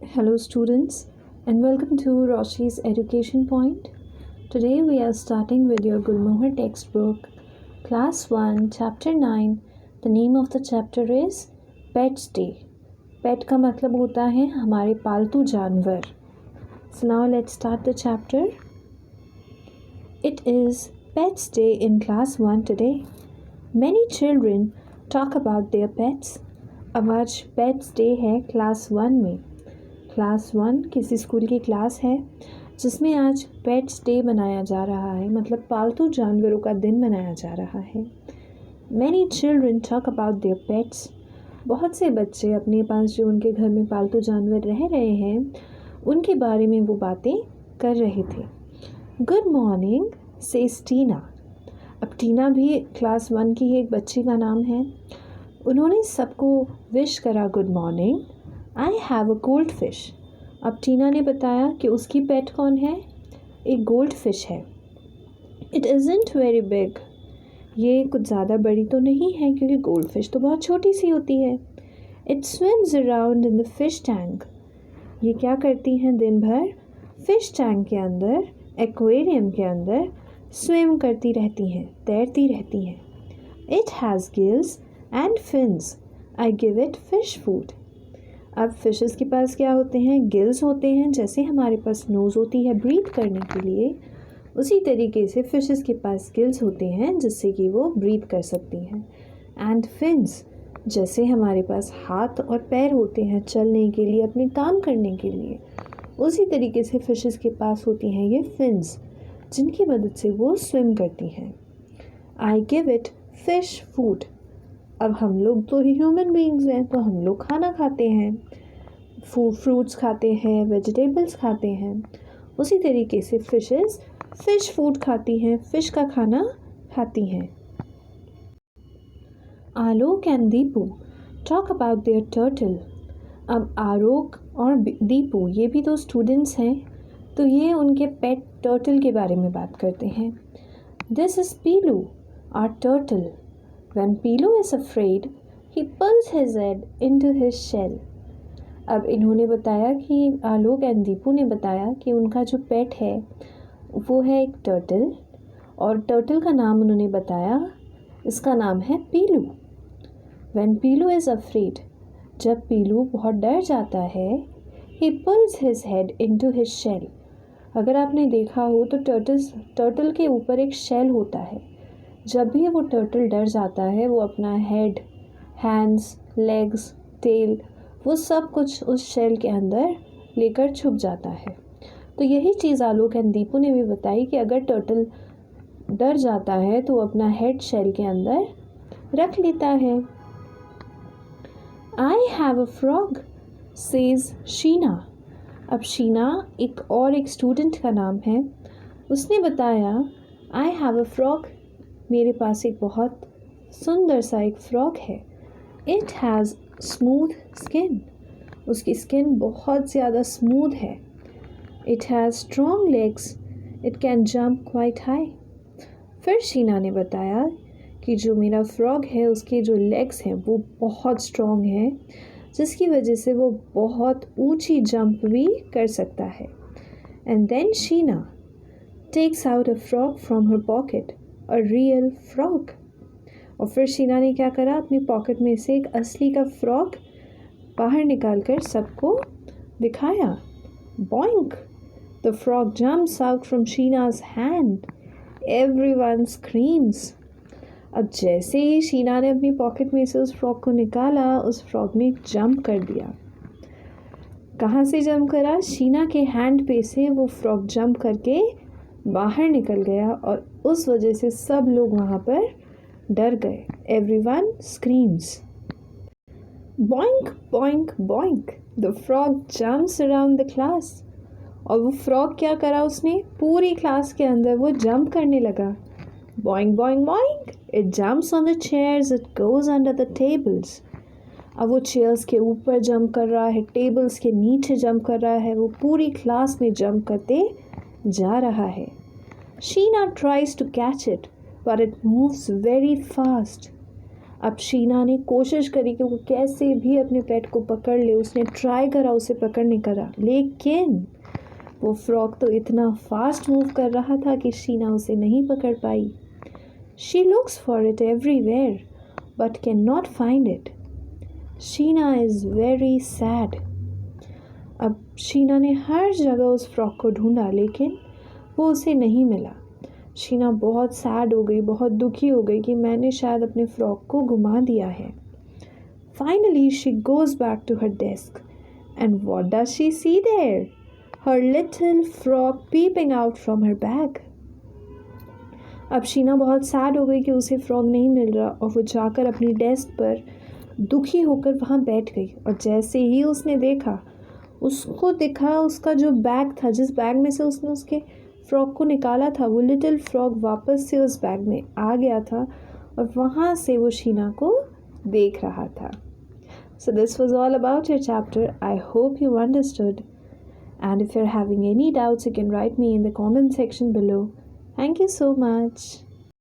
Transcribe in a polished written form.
Hello, students, and welcome to Roshi's Education Point. Today, we are starting with your Gulmohar textbook, Class 1, Chapter 9. The name of the chapter is Pets Day. Pet का मतलब होता है हमारे पालतू जानवर. So now let's start the chapter. It is Pets Day in Class 1 today. Many children talk about their pets. अब आज Pets Day है क्लास 1 में. क्लास 1 किसी स्कूल की क्लास है जिसमें आज पेट्स डे मनाया जा रहा है, मतलब पालतू जानवरों का दिन मनाया जा रहा है. Many children talk about there pets. बहुत से बच्चे अपने पास जो उनके घर में पालतू जानवर रह रहे हैं उनके बारे में वो बातें कर रहे थे. गुड मॉर्निंग सेज टीना. अब टीना भी क्लास 1 की एक बच्ची का नाम है. उन्होंने सबको विश करा good morning. I have a gold fish. अब टीना ने बताया कि उसकी पेट कौन है. एक गोल्ड फिश है. It isn't very big. ये कुछ ज़्यादा बड़ी तो नहीं है क्योंकि गोल्ड फिश तो बहुत छोटी सी होती है. It swims around in the fish tank. ये क्या करती हैं दिन भर फिश टैंक के अंदर, एक्वेरियम के अंदर स्विम करती रहती हैं, तैरती रहती हैं. It has gills and fins. I give it fish food. अब फिशेस के पास क्या होते हैं, गिल्स होते हैं. जैसे हमारे पास नोज़ होती है ब्रीथ करने के लिए, उसी तरीके से फिशेस के पास गिल्स होते हैं जिससे कि वो ब्रीथ कर सकती हैं. एंड फिन्स, जैसे हमारे पास हाथ और पैर होते हैं चलने के लिए, अपने काम करने के लिए, उसी तरीके से फिशेस के पास होती हैं ये फिन्स जिनकी मदद से वो स्विम करती हैं. I give it fish food. अब हम लोग तो ह्यूमन बीइंग्स हैं तो हम लोग खाना खाते हैं, फ्रूट्स खाते हैं, वेजिटेबल्स खाते हैं. उसी तरीके से फिशेस फिश फूड खाती हैं, फ़िश का खाना खाती हैं. Alok and Deepu talk about their turtle. अब आलोक और दीपू ये भी दो स्टूडेंट्स हैं, तो ये उनके पेट टर्टल के बारे में बात करते हैं. This is Pilou our turtle. When Pilou is afraid, he pulls his head into his shell. अब इन्होंने बताया कि आलोक एंड दीपू ने बताया कि उनका जो पेट है वो है एक टर्टल, और टर्टल का नाम उन्होंने बताया, इसका नाम है पीलू. When Pilou is afraid, जब पीलू बहुत डर जाता है, he pulls his head into his shell. अगर आपने देखा हो तो टर्टल के ऊपर एक शेल होता है. जब भी वो टर्टल डर जाता है वो अपना हेड, हैंड्स, लेग्स, टेल, वो सब कुछ उस शेल के अंदर लेकर छुप जाता है. तो यही चीज़ आलोक एंड दीपू ने भी बताई कि अगर टर्टल डर जाता है तो वो अपना हेड शेल के अंदर रख लेता है. I have a frog says Sheena. अब शीना एक स्टूडेंट का नाम है. उसने बताया आई हैव अ फ्रॉग. मेरे पास एक बहुत सुंदर सा एक फ्रॉग है. It has smooth skin. उसकी स्किन बहुत ज़्यादा स्मूथ है. It has strong legs. It can jump quite high. फिर शीना ने बताया कि जो मेरा फ्रॉग है उसके जो लेग्स हैं वो बहुत स्ट्रॉन्ग हैं, जिसकी वजह से वो बहुत ऊंची जंप भी कर सकता है. And then Sheena takes out a frog from her pocket, a real frog. और फिर शीना ने क्या करा, अपनी पॉकेट में से एक असली का फ्रॉग बाहर निकाल कर सबको दिखाया. Boink, the frog jumps out from Sheena's hand. Everyone screams. अब जैसे ही शीना ने अपनी पॉकेट में से उस फ्रॉग को निकाला, उस फ्रॉग ने जंप कर दिया. कहाँ से जंप करा, शीना के हैंड पे से वो फ्रॉग जंप करके बाहर निकल गया, और उस वजह से सब लोग वहाँ पर डर गए. Everyone screams. Boink boink boink, the frog jumps around the class. और वो फ्रॉग क्या करा, उसने पूरी क्लास के अंदर वो जंप करने लगा. Boink boink boink, it jumps on the chairs, it goes under the tables. अब वो चेयर्स के ऊपर जंप कर रहा है, टेबल्स के नीचे जंप कर रहा है, वो पूरी क्लास में जंप करते जा रहा है. Sheena tries to catch it but it moves very fast. अब शीना ने कोशिश करी कि वो कैसे भी अपने पेट को पकड़ ले। उसने ट्राई करा उसे पकड़ने का, लेकिन वो फ्रॉग तो इतना फास्ट मूव कर रहा था कि शीना उसे नहीं पकड़ पाई। She looks for it everywhere but can not find it. Sheena is very sad. अब शीना ने हर जगह उस फ्रॉग को ढूंढा, लेकिन वो उसे नहीं मिला। शीना बहुत सैड हो गई, बहुत दुखी हो गई कि मैंने शायद अपने फ्रॉक को घुमा दिया है। Finally she goes back to her desk and what does she see there? Her little frog peeping out from her bag. अब शीना बहुत सैड हो गई कि उसे फ्रॉक नहीं मिल रहा और वो जाकर अपनी डेस्क पर दुखी होकर वहाँ बैठ गई। और जैसे ही उसने देखा, उसको दिखा उसका जो बैग था, जिस बैग में से उसने उसके फ्रॉक को निकाला था, वो लिटिल फ्रॉक वापस से उस बैग में आ गया था और वहाँ से वो शीना को देख रहा था। So this was all about your chapter. I hope you understood. And if you're having any doubts, you can write me in the comment section below. Thank you so much.